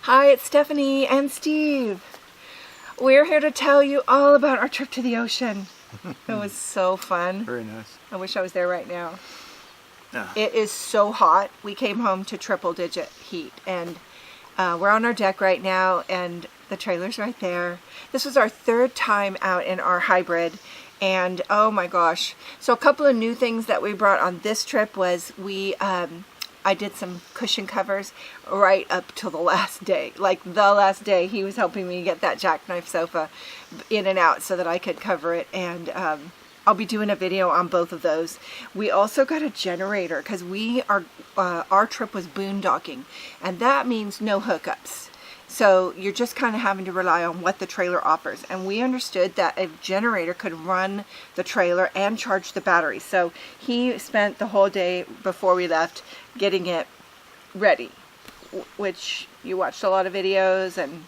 Hi, it's Stephanie and Steve. We're here to tell you all about our trip to the ocean. It was so fun. Very nice. I wish I was there right now. Yeah. It is so hot. We came home to triple-digit heat, and we're on our deck right now, and the trailer's right there. This was our third time out in our hybrid, and oh my gosh. So a couple of new things that we brought on this trip was I did some cushion covers right up till the last day. Like the last day, he was helping me get that jackknife sofa in and out so that I could cover it. And I'll be doing a video on both of those. We also got a generator because our trip was boondocking, and that means no hookups. So you're just kind of having to rely on what the trailer offers. And we understood that a generator could run the trailer and charge the battery. So he spent the whole day before we left getting it ready, which you watched a lot of videos and...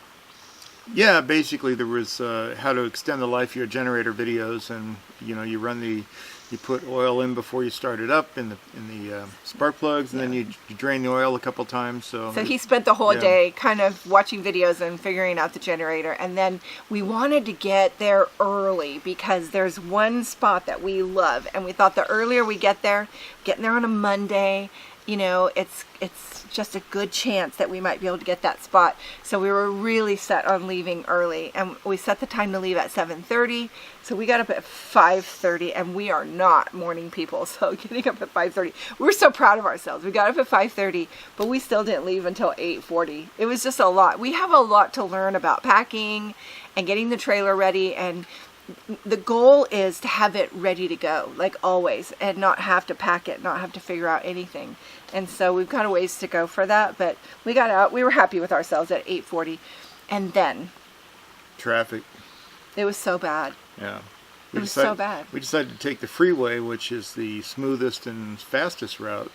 Yeah, basically there was how to extend the life of your generator videos, and you put oil in before you start it up in the spark plugs, and then you drain the oil a couple times. So he spent the whole day kind of watching videos and figuring out the generator. And then we wanted to get there early because there's one spot that we love, and we thought the earlier we get there, getting there on a Monday, it's just a good chance that we might be able to get that spot. So we were really set on leaving early, and we set the time to leave at 7:30. So we got up at 5:30, and we are not morning people. So getting up at 5:30, we were so proud of ourselves. We got up at 5:30, but we still didn't leave until 8:40. It was just a lot. We have a lot to learn about packing and getting the trailer ready, and the goal is to have it ready to go, like always, and not have to pack it, not have to figure out anything. And so we've got a ways to go for that, but we got out. We were happy with ourselves at 8:40, and then traffic. It was so bad. Yeah, It was so bad. We decided to take the freeway, which is the smoothest and fastest route,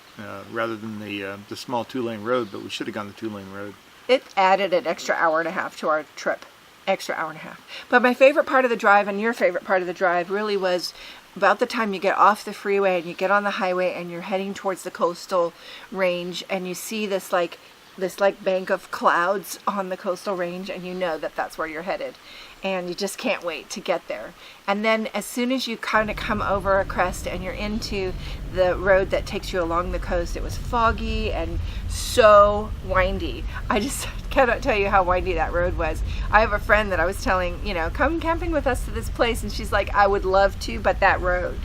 rather than the small 2-lane road. But we should have gone the 2-lane road. It added an extra hour and a half to our trip. Extra hour and a half. But my favorite part of the drive, and your favorite part of the drive, really was about the time you get off the freeway and you get on the highway and you're heading towards the coastal range, and you see this bank of clouds on the coastal range, and you know that that's where you're headed, and you just can't wait to get there. And then as soon as you kind of come over a crest and you're into the road that takes you along the coast, it was foggy and so windy. I just cannot tell you how windy that road was. I have a friend that I was telling, come camping with us to this place, and she's like, I would love to, but that road,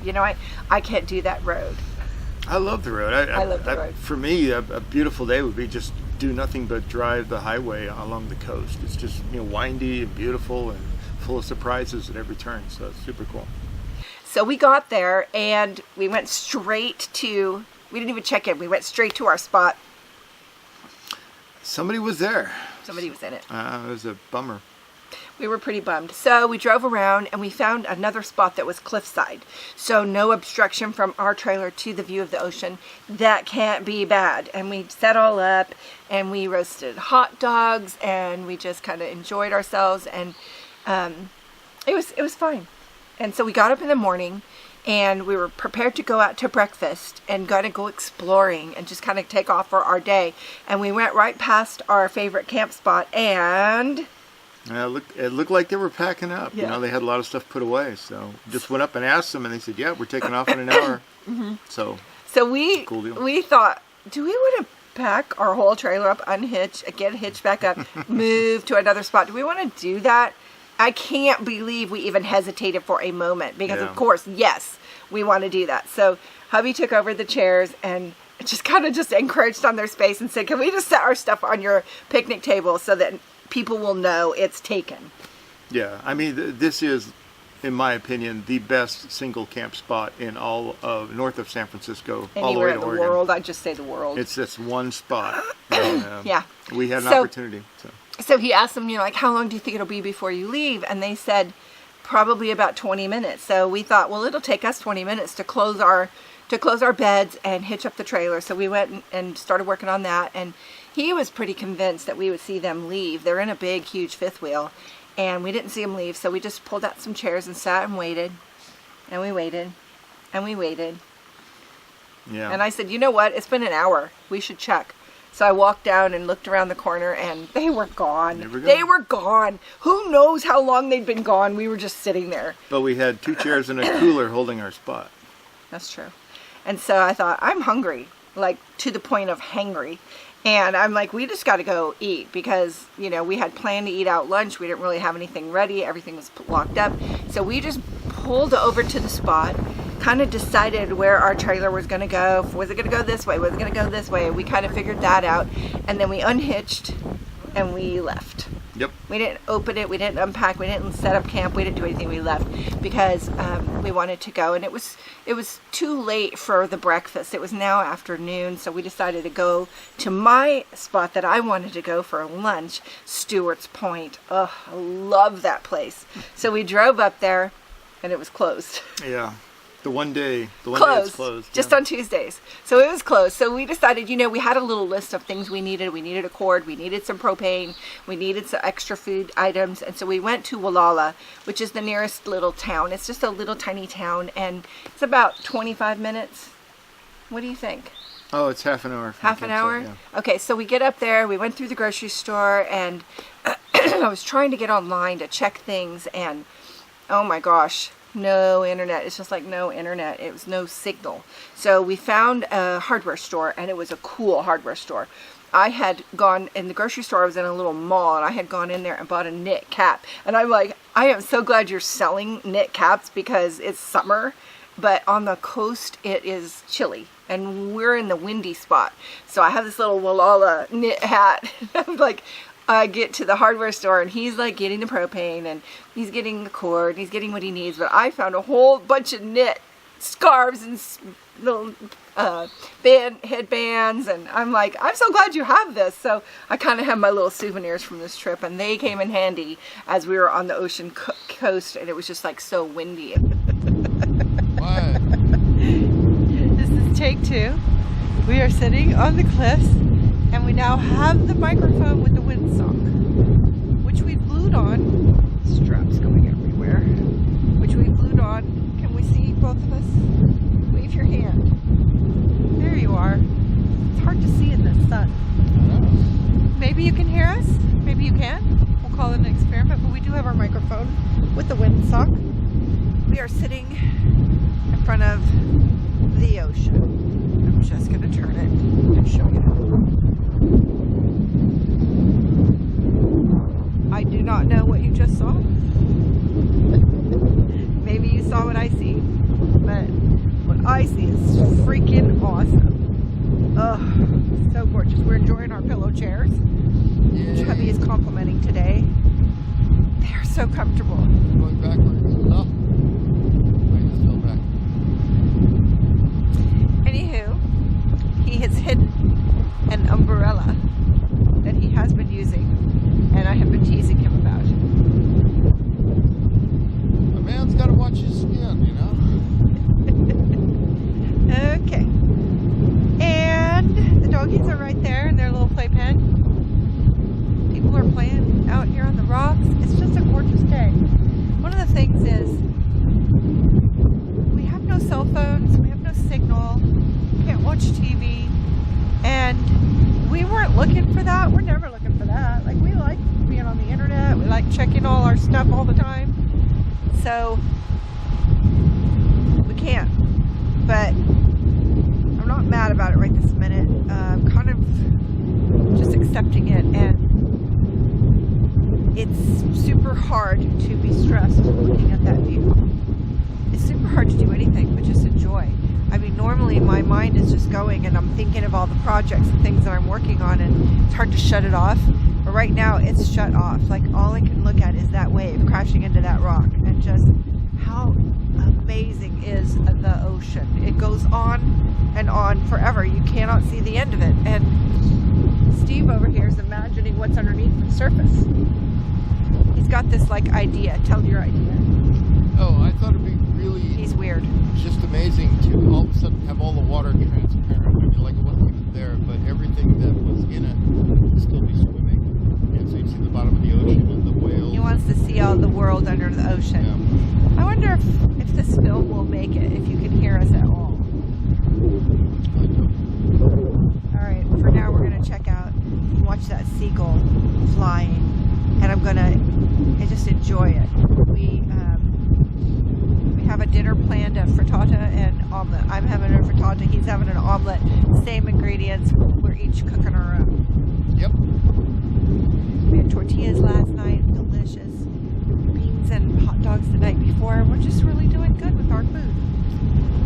I can't do that road. I love the road. I love the road. For me, a beautiful day would be just do nothing but drive the highway along the coast. It's just windy and beautiful and full of surprises at every turn. So it's super cool. So we got there and we went straight to. We didn't even check in. We went straight to our spot. Somebody was there. Somebody was in it. It was a bummer. We were pretty bummed. So we drove around and we found another spot that was cliffside. So no obstruction from our trailer to the view of the ocean. That can't be bad. And we set all up and we roasted hot dogs and we just kind of enjoyed ourselves, and it was fine. And so we got up in the morning and we were prepared to go out to breakfast and gonna go exploring and just kind of take off for our day. And we went right past our favorite camp spot, and it looked like they were packing up. Yeah. They had a lot of stuff put away. So just went up and asked them, and they said, "Yeah, we're taking off in an hour." Mm-hmm. So we cool deal. We thought, do we want to pack our whole trailer up, unhitch, get hitched back up, move to another spot? Do we want to do that? I can't believe we even hesitated for a moment because, of course, yes, we want to do that. So hubby took over the chairs and just kind of just encroached on their space and said, "Can we just set our stuff on your picnic table so that people will know it's taken?" Yeah, I mean, this is, in my opinion, the best single camp spot in all of north of San Francisco, all the way to Anywhere in Oregon. the world, I'd just say the world. It's this one spot. And, yeah. We had an opportunity. So he asked them, how long do you think it'll be before you leave? And they said probably about 20 minutes. So we thought, well, it'll take us 20 minutes to close our beds and hitch up the trailer. So we went and started working on that. And he was pretty convinced that we would see them leave. They're in a big, huge fifth wheel. And we didn't see them leave. So we just pulled out some chairs and sat and waited. And we waited. And we waited. Yeah. And I said, you know what? It's been an hour. We should check. So I walked down and looked around the corner, and they were gone. Never gone. They were gone. Who knows how long they'd been gone? We were just sitting there. But we had 2 chairs and a cooler holding our spot. That's true. And so I thought, I'm hungry, like to the point of hangry. And I'm like, we just got to go eat because, you know, we had planned to eat out lunch. We didn't really have anything ready. Everything was locked up. So we just pulled over to the spot, kind of decided where our trailer was going to go. Was it going to go this way? Was it going to go this way? We kind of figured that out. And then we unhitched and we left. Yep. We didn't open it. We didn't unpack. We didn't set up camp. We didn't do anything. We left because we wanted to go. And it was too late for the breakfast. It was now afternoon. So we decided to go to my spot that I wanted to go for lunch, Stewart's Point. Oh, I love that place. So we drove up there and it was closed. Yeah. The one day it's closed. Just on Tuesdays. So it was closed. So we decided, you know, we had a little list of things we needed. We needed a cord. We needed some propane. We needed some extra food items. And so we went to Gualala, which is the nearest little town. It's just a little tiny town. And it's about 25 minutes. What do you think? Oh, it's half an hour. Half an hour? Yeah. Okay, so we get up there. We went through the grocery store. And I was trying to get online to check things. And oh my gosh. No internet. It's just like no internet. It was no signal. So we found a hardware store, and it was a cool hardware store. I had gone in the grocery store. I was in a little mall, and I had gone in there and bought a knit cap. And I'm like, I am so glad you're selling knit caps because it's summer, but on the coast it is chilly, and we're in the windy spot. So I have this little Gualala knit hat. I'm like, I get to the hardware store and he's like getting the propane and he's getting the cord, he's getting what he needs, but I found a whole bunch of knit scarves and little headbands, and I'm like, I'm so glad you have this. So I kind of have my little souvenirs from this trip, and they came in handy as we were on the ocean coast, and it was just like so windy. What? This is take 2. We are sitting on the cliffs, and we now have the microphone with the windsock, which we glued on. Straps going everywhere. Which we glued on. Can we see both of us? Wave your hand. There you are. It's hard to see in the sun. Maybe you can hear us. Maybe you can. We'll call it an experiment, but we do have our microphone with the windsock. We are sitting in front of the ocean. I'm just going to turn it and show you. I do not know what you just saw. Maybe you saw what I see, but what I see is freaking awesome. Oh, so gorgeous. We're enjoying our pillow chairs, which hubby is complimenting today. They are so comfortable. Going backwards. No. Wait, still back. Anywho, he has hidden an umbrella that he has been using, and I have been teasing him about. A man's got to watch his skin, you know? Okay. And the doggies are right there in their little playpen. People are playing out here on the rocks. It's just a gorgeous day. One of the things is we have no cell phones, we have no signal, can't watch TV, and we weren't looking for that. We're never looking for that. Like, we like being on the internet, we like checking all our stuff all the time. So we can't. But I'm not mad about it right this minute. I'm kind of just accepting it, and it's super hard to be stressed looking at that view. It's super hard to do anything but just enjoy. I mean, normally my mind is just going and I'm thinking of all the projects and things that I'm working on, and it's hard to shut it off. But right now it's shut off. Like, all I can look at is that wave crashing into that rock, and just how amazing is the ocean. It goes on and on forever. You cannot see the end of it. And Steve over here is imagining what's underneath the surface. He's got this like idea. Tell your idea. Oh, I thought it'd be really... He's weird. Just amazing to all of a sudden have all the water transparent. I mean, like, it wasn't even there, but everything that was in it would still be swimming. And so you see the bottom of the ocean and the whales. He wants to see all the world under the ocean. Yeah. I wonder if this film will make it, if you can hear us at all. I don't. All right, for now we're going to gonna check out and watch that seagull flying, and I'm gonna just enjoy it. We have a dinner planned, a frittata and omelet. I'm having a frittata, he's having an omelet. Same ingredients, we're each cooking our own. Yep. We had tortillas last night, delicious. Beans and hot dogs the night before. We're just really doing good with our food.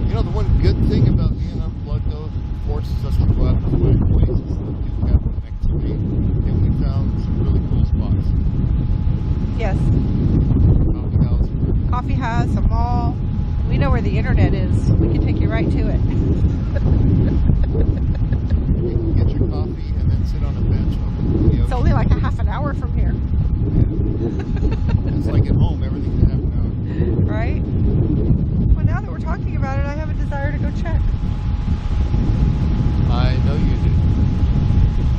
You know, the one good thing about being unplugged, though, forces us to go out and find places that do have connectivity. And we found some really cool spots. Yes. Coffee house. Coffee house, a mall. We know where the internet is. We can take you right to it. You can get your coffee and then sit on a bench on the ocean. It's only like a half an hour from here. It's like at home, everything's a half an hour. Right? Well, now that we're talking about it, I have a desire to go check. I know you do.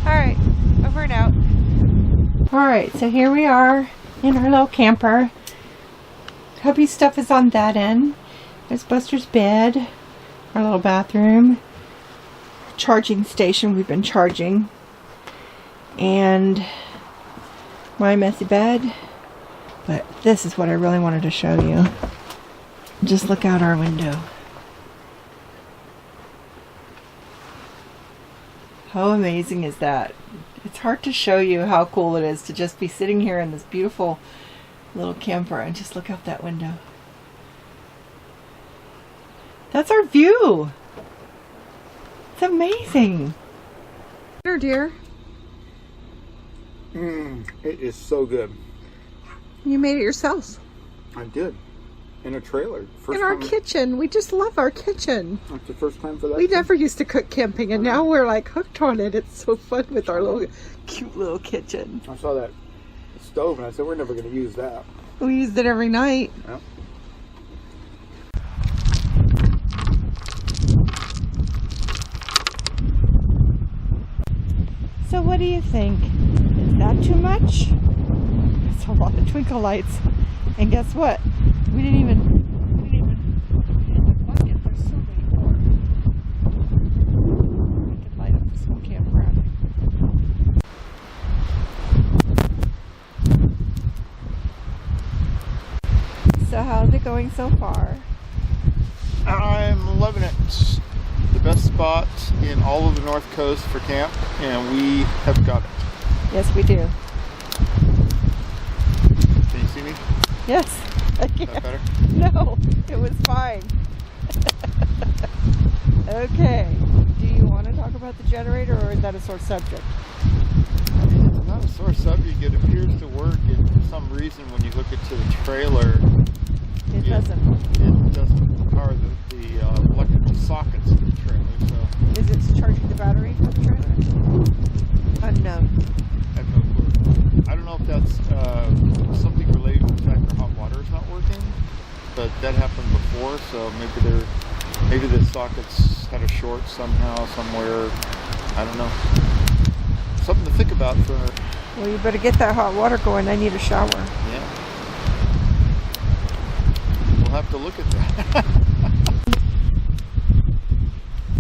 Alright, over and out. Alright, so here we are in our little camper. Hubby's stuff is on that end. There's Buster's bed, our little bathroom, charging station we've been charging, and my messy bed. But this is what I really wanted to show you. Just look out our window. How amazing is that? It's hard to show you how cool it is to just be sitting here in this beautiful little camper and just look out that window. That's our view. It's amazing. Here, dear. It is so good. You made it yourself. I did. In a trailer. In our kitchen. We just love our kitchen. That's the first time for that. We never used to cook camping, and now we're like hooked on it. It's so fun with our little cute little kitchen. I saw that stove and I said, we're never going to use that. We used it every night. Yeah. So what do you think? Is that too much? It's a lot of twinkle lights. And guess what? We didn't even in the bucket. There's so many more. We could light up this whole campground. So how's it going so far? I'm loving it. The best spot in all of the North Coast for camp, and we have got it. Yes, we do. Can you see me? Yes. I Is can't. that better? No, it was fine. Okay. Do you want to talk about the generator, or is that a sore subject? It's not a sore subject. It appears to work, and for some reason, when you hook it to the trailer, It doesn't. It doesn't power the electrical sockets of the trailer. So Is it charging the battery for the trailer? Unknown. I have no clue. I don't know if that's something related to the fact that hot water is not working, but that happened before. So maybe the sockets had a short somehow, somewhere. I don't know. Something to think about for. Well, you better get that hot water going. I need a shower. Yeah. We'll have to look at that.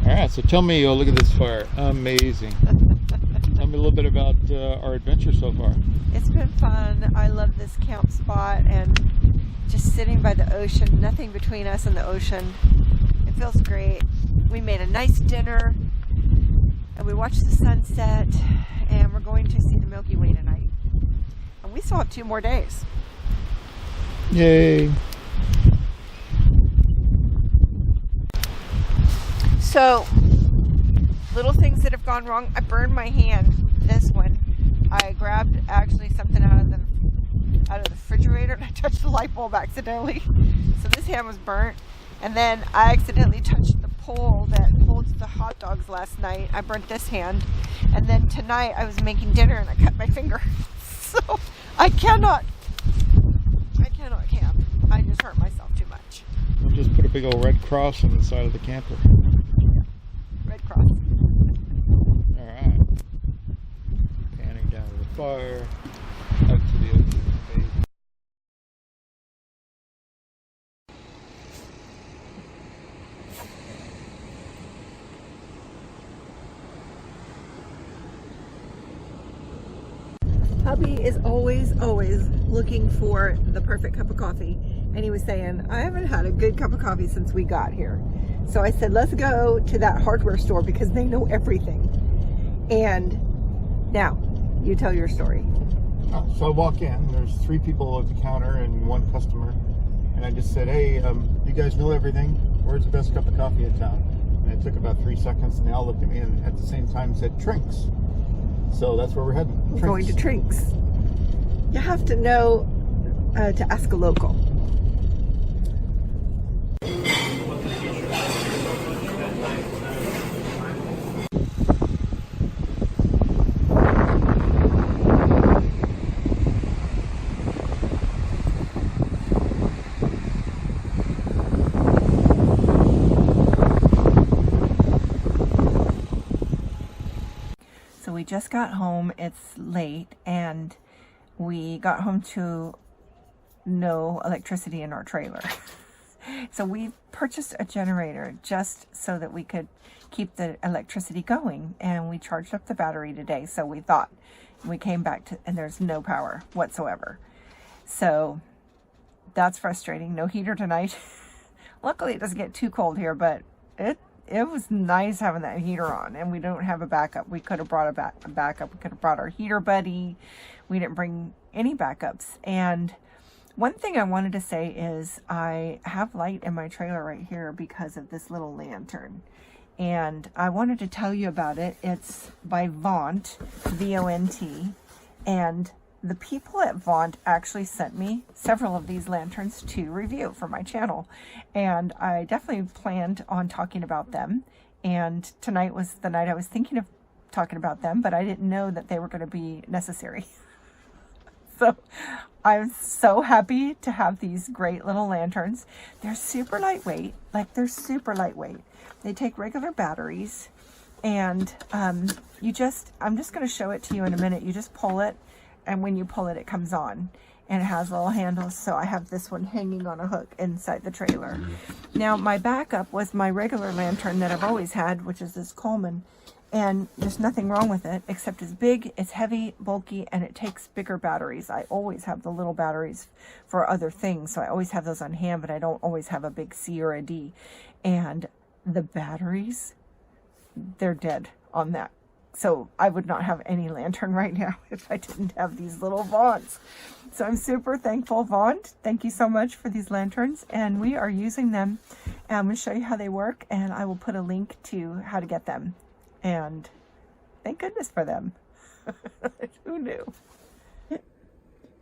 Alright, so tell me, look at this fire. Amazing. Tell me a little bit about our adventure so far. It's been fun. I love this camp spot and just sitting by the ocean, nothing between us and the ocean. It feels great. We made a nice dinner and we watched the sunset, and we're going to see the Milky Way tonight. And we still have 2 more days. Yay. So, little things that have gone wrong. I burned my hand, this one. I grabbed actually something out of the refrigerator and I touched the light bulb accidentally. So this hand was burnt. And then I accidentally touched the pole that holds the hot dogs last night. I burnt this hand. And then tonight I was making dinner and I cut my finger. So I cannot camp. I just hurt myself too much. We'll just put a big old red cross on the side of the camper. Red cross. Alright. Panning down to the fire, out to the ocean. Hubby is always looking for the perfect cup of coffee. And he was saying, I haven't had a good cup of coffee since we got here. So I said, let's go to that hardware store because they know everything. And now, you tell your story. So I walk in, there's 3 people at the counter and 1 customer. And I just said, hey, you guys know everything. Where's the best cup of coffee in town? And it took about 3 seconds, and they all looked at me and at the same time said, Trinks. So that's where we're heading. We're going to Trinks. You have to know to ask a local. We just got home. It's late and we got home to no electricity in our trailer. So we purchased a generator just so that we could keep the electricity going, and we charged up the battery today. So we thought, we came back to, and there's no power whatsoever. So that's frustrating. No heater tonight. Luckily it doesn't get too cold here, but it was nice having that heater on, and we don't have a backup. We could have brought a backup. We could have brought our heater buddy. We didn't bring any backups. And one thing I wanted to say is I have light in my trailer right here because of this little lantern. And I wanted to tell you about it. It's by VONT, V-O-N-T. And the people at VONT actually sent me several of these lanterns to review for my channel. And I definitely planned on talking about them. And tonight was the night I was thinking of talking about them, but I didn't know that they were going to be necessary. So I'm so happy to have these great little lanterns. They're super lightweight, they're super lightweight. They take regular batteries, and I'm just going to show it to you in a minute. You just pull it, and when you pull it, it comes on, and it has little handles. So I have this one hanging on a hook inside the trailer. Now my backup was my regular lantern that I've always had, which is this Coleman, and there's nothing wrong with it except it's big, it's heavy, bulky, and it takes bigger batteries. I always have the little batteries for other things, so I always have those on hand, but I don't always have a big C or a D. And the batteries, they're dead on that. So I would not have any lantern right now if I didn't have these little VONTs. So I'm super thankful, VONT. Thank you so much for these lanterns, and we are using them. And I'm going to show you how they work, and I will put a link to how to get them. And thank goodness for them. Who knew?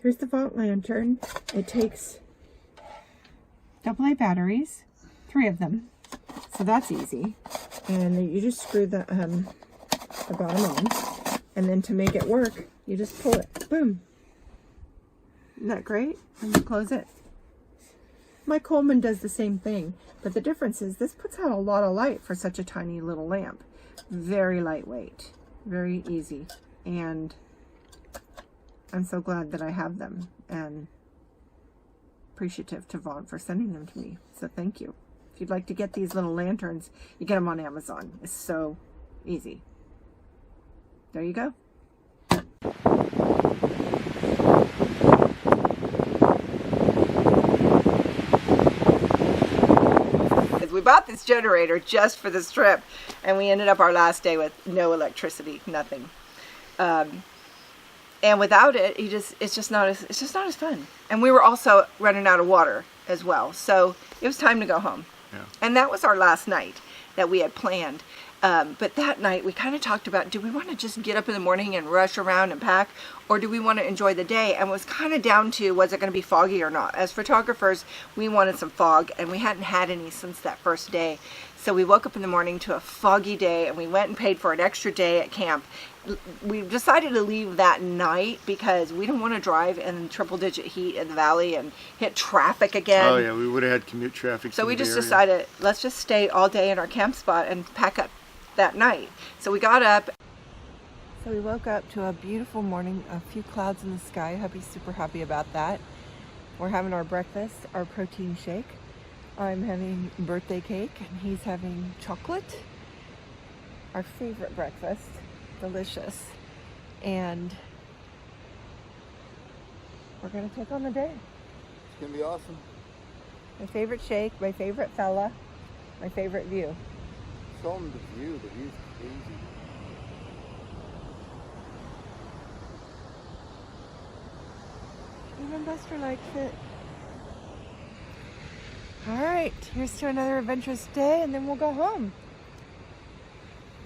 Here's the VONT lantern. It takes AA batteries, 3 of them. So that's easy. And you just screw the bottom on, and then to make it work, you just pull it. Boom. Isn't that great? And you close it. My Coleman does the same thing, but the difference is this puts out a lot of light for such a tiny little lamp. Very lightweight, very easy, and I'm so glad that I have them, and appreciative to VONT for sending them to me. So thank you. If you'd like to get these little lanterns, you get them on Amazon. It's so easy. There you go. We bought this generator just for this trip, and we ended up our last day with no electricity, nothing. And without it, it's just not as fun. And we were also running out of water as well, so it was time to go home. Yeah. And that was our last night that we had planned. But that night we kind of talked about, do we want to just get up in the morning and rush around and pack, or do we want to enjoy the day? And it was kind of down to, was it going to be foggy or not? As photographers, we wanted some fog, and we hadn't had any since that first day. So we woke up in the morning to a foggy day, and we went and paid for an extra day at camp. We decided to leave that night because we didn't want to drive in triple-digit heat in the valley and hit traffic again. Oh yeah, we would have had commute traffic. So we just decided, let's just stay all day in our camp spot and pack up that night. So we got up. So we woke up to a beautiful morning, a few clouds in the sky. Hubby's super happy about that. We're having our breakfast, our protein shake. I'm having birthday cake, and he's having chocolate. Our favorite breakfast. Delicious. And we're going to take on the day. It's going to be awesome. My favorite shake, my favorite fella, my favorite view. Show them the view. The view's crazy. Even Buster likes it. Alright, here's to another adventurous day, and then we'll go home.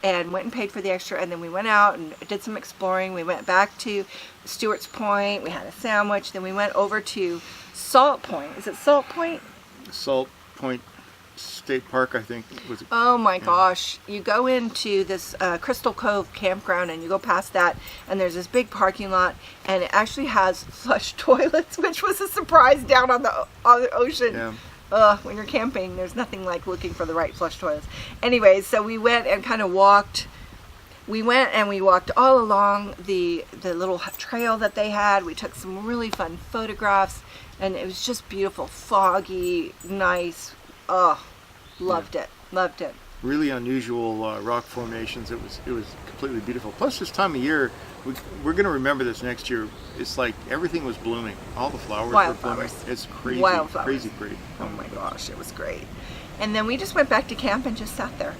And went and paid for the extra, and then we went out and did some exploring. We went back to Stewart's Point, we had a sandwich, then we went over to Salt Point. Is it Salt Point? Salt Point State Park, I think. Was it? Oh my gosh. You go into this Crystal Cove Campground, and you go past that, and there's this big parking lot, and it actually has flush toilets, which was a surprise down on the ocean. Yeah. When you're camping, there's nothing like looking for the right flush toilets. Anyways, so we went and kind of walked. We went and we walked all along the little trail that they had. We took some really fun photographs, and it was just beautiful, foggy, nice. Loved it. Loved it. Really unusual rock formations. It was completely beautiful. Plus, this time of year, we're going to remember this next year. It's like everything was blooming. All the flowers were blooming. It's crazy, crazy pretty. Oh my gosh, it was great. And then we just went back to camp and just sat there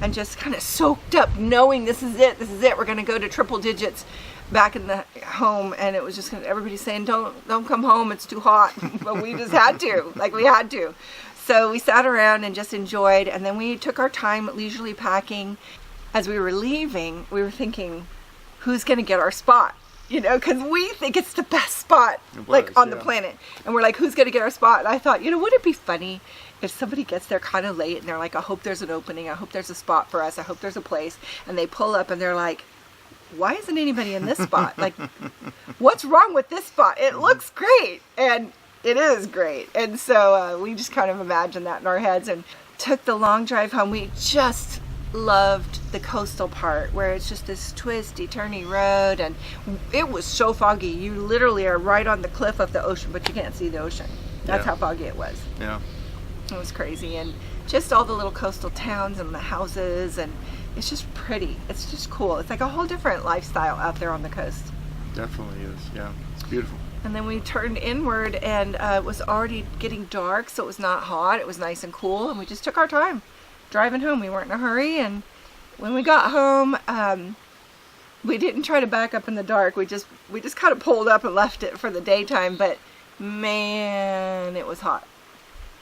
and just kind of soaked up, knowing this is it. We're going to go to triple digits back in the home, and it was just everybody saying, don't come home, it's too hot. But we just had to, we had to. So we sat around and just enjoyed, and then we took our time leisurely packing. As we were leaving, we were thinking, who's going to get our spot? You know, because we think it's the best spot on the planet. And we're like, who's going to get our spot? And I thought, wouldn't it be funny if somebody gets there kind of late and they're like, I hope there's an opening. I hope there's a spot for us. I hope there's a place. And they pull up and they're like, why isn't anybody in this spot? What's wrong with this spot? It looks great. And it is great. And so we just kind of imagined that in our heads and took the long drive home. We just loved the coastal part where it's just this twisty, turny road, and it was so foggy. You literally are right on the cliff of the ocean, but you can't see the ocean. That's how foggy it was. Yeah. It was crazy. And just all the little coastal towns and the houses, and it's just pretty. It's just cool. It's like a whole different lifestyle out there on the coast. Definitely is. Yeah. It's beautiful. And then we turned inward, and it was already getting dark, so it was not hot. It was nice and cool, and we just took our time driving home. We weren't in a hurry, and when we got home, we didn't try to back up in the dark. We just kind of pulled up and left it for the daytime, but man, it was hot.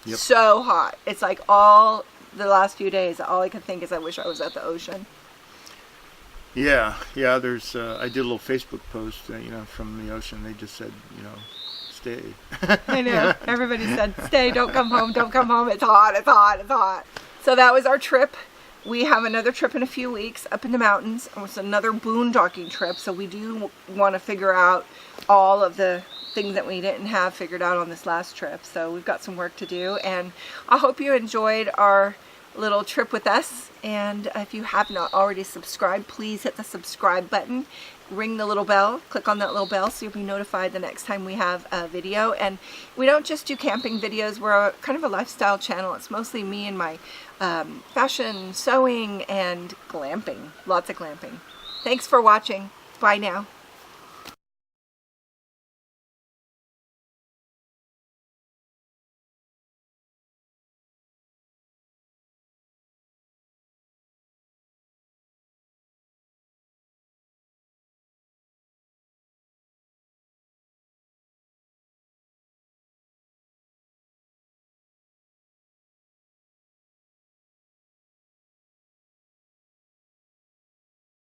Yep. So hot. It's like all the last few days, all I could think is I wish I was at the ocean. Yeah. There's I did a little Facebook post, from the ocean. They just said, stay. I know. Everybody said, stay. Don't come home. Don't come home. It's hot. It's hot. It's hot. So that was our trip. We have another trip in a few weeks up in the mountains. It's another boondocking trip. So we do want to figure out all of the things that we didn't have figured out on this last trip. So we've got some work to do. And I hope you enjoyed our little trip with us. And if you have not already subscribed, please hit the subscribe button. Ring the little bell, click on that little bell so you'll be notified the next time we have a video. And we don't just do camping videos, we're kind of a lifestyle channel. It's mostly me and my fashion, sewing, and glamping. Lots of glamping. Thanks for watching. Bye now.